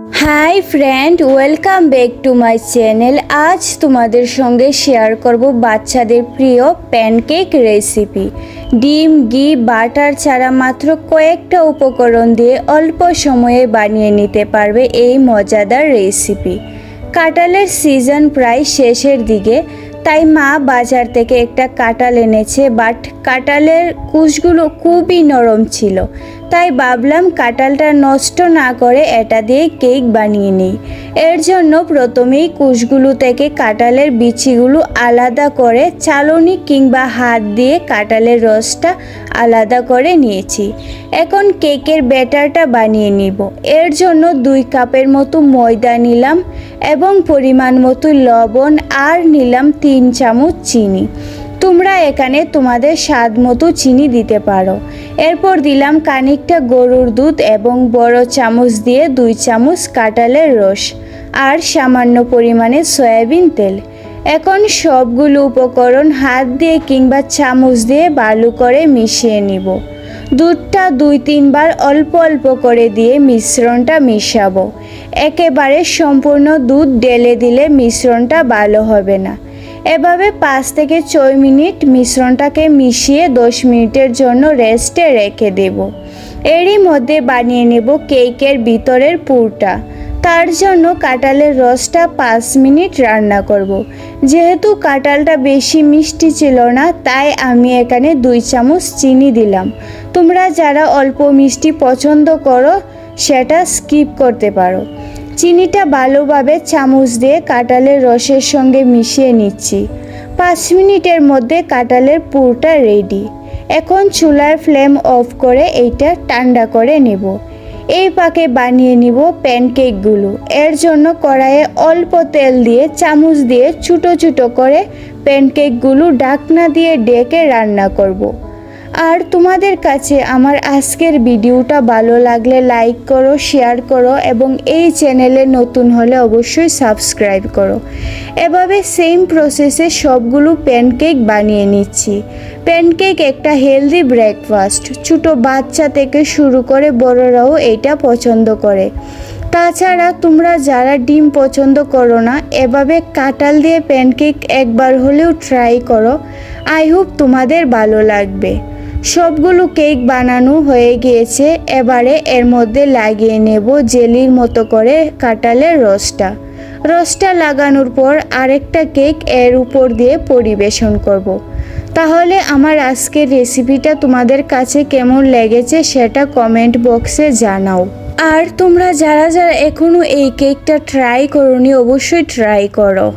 High friend welcome back to my channel. आज तुम्हारे संगे शेयर करब बाच्चादेर प्रिय पैनकेक रेसिपि। डिम घी बाटार छाड़ा मात्र कयेकटा उपकरण दिए अल्प समये बानिये निते पारबे एई मजादार रेसिपि। काँठालेर सीजन प्राय शेषेर दिके, ताई मा बाजार थेके एकटा काँठाल एनेछे, बाट काँठालेर कुशगुलो खूबई नरम छिलो, ताई भाबलाम काँठालटा नष्ट ना करे एटा दिए केक बानिये निई। एर जोन्नो प्रथमेई कुशगुलो थेके काँठालेर बिचिगुलो आलादा करे चालनी किंबा हाथ दिए काँठालेर रसटा आलादा करे नियेछि। एखन केकेर बैटारटा बानिये निब। एर जोन्नो 2 कापेर मतो मयदा निलाम एबं परिमाण मतो लवण आर निलाम 3 चामच चीनी। তোমরা এখানে তোমাদের স্বাদ মতো চিনি দিতে পারো। এরপর দিলাম খানিকটা গরুর দুধ এবং বড় চামচ দিয়ে 2 চামচ কাঁঠালের রস আর সামান্য পরিমাণে সয়াবিন তেল। এখন সবগুলো উপকরণ হাত দিয়ে কিংবা চামচ দিয়ে ভালো করে মিশিয়ে নিব। দুধটা 2-3 বার অল্প অল্প করে দিয়ে মিশ্রণটা মিশাবো। একেবারে সম্পূর্ণ দুধ ঢেলে দিলে মিশ্রণটা ভালো হবে না। এভাবে 5 থেকে 6 মিনিট মিশ্রণটাকে মিশিয়ে 10 মিনিটের জন্য রেস্টে রেখে দেব। এরই মধ্যে বানিয়ে নেব কেকের ভিতরের পুরটা। তার জন্য কাঁঠালের রসটা 5 মিনিট রান্না করব। যেহেতু কাঁঠালটা বেশি মিষ্টি ছিল না, তাই আমি এখানে 2 চামচ চিনি দিলাম। তোমরা যারা অল্প মিষ্টি পছন্দ করো সেটা স্কিপ করতে পারো। চিনিটা ভালোভাবে চামচ দিয়ে কাঁঠালের রসের সঙ্গে মিশিয়ে নিচ্ছি। 5 মিনিটের মধ্যে কাঁঠালের পুরটা রেডি। এখন চুলার ফ্লেম অফ করে এইটা ঠান্ডা করে নেব। এই পাকে বানিয়ে নিব প্যানকেকগুলো। এর জন্য কড়াইয়ে অল্প তেল দিয়ে চামচ দিয়ে ছোটো ছোটো করে প্যানকেকগুলো ঢাকনা দিয়ে ঢেকে রান্না করব। আর তোমাদের কাছে আমার আজকের ভিডিওটা ভালো লাগলে লাইক করো, শেয়ার করো এবং এই চ্যানেলে নতুন হলে অবশ্যই সাবস্ক্রাইব করো। এভাবে সেম প্রসেসে সবগুলো প্যানকেক বানিয়ে নিচ্ছি। প্যানকেক একটা হেলদি ব্রেকফাস্ট। ছোটো বাচ্চা থেকে শুরু করে বড়রাও এটা পছন্দ করে। তাছাড়া তোমরা যারা ডিম পছন্দ করো না, এভাবে কাঁঠাল দিয়ে প্যানকেক একবার হলেও ট্রাই করো। আই হোপ তোমাদের ভালো লাগবে। সবগুলো কেক বানানো হয়ে গিয়েছে। এবারে এর মধ্যে লাগিয়ে নেব জেলির মতো করে কাঁঠালের রসটা লাগানোর পর আরেকটা কেক এর উপর দিয়ে পরিবেশন করব। তাহলে আমার আজকের রেসিপিটা তোমাদের কাছে কেমন লেগেছে সেটা কমেন্ট বক্সে জানাও। আর তোমরা যারা এখনো এই কেকটা ট্রাই করোনি অবশ্যই ট্রাই করো।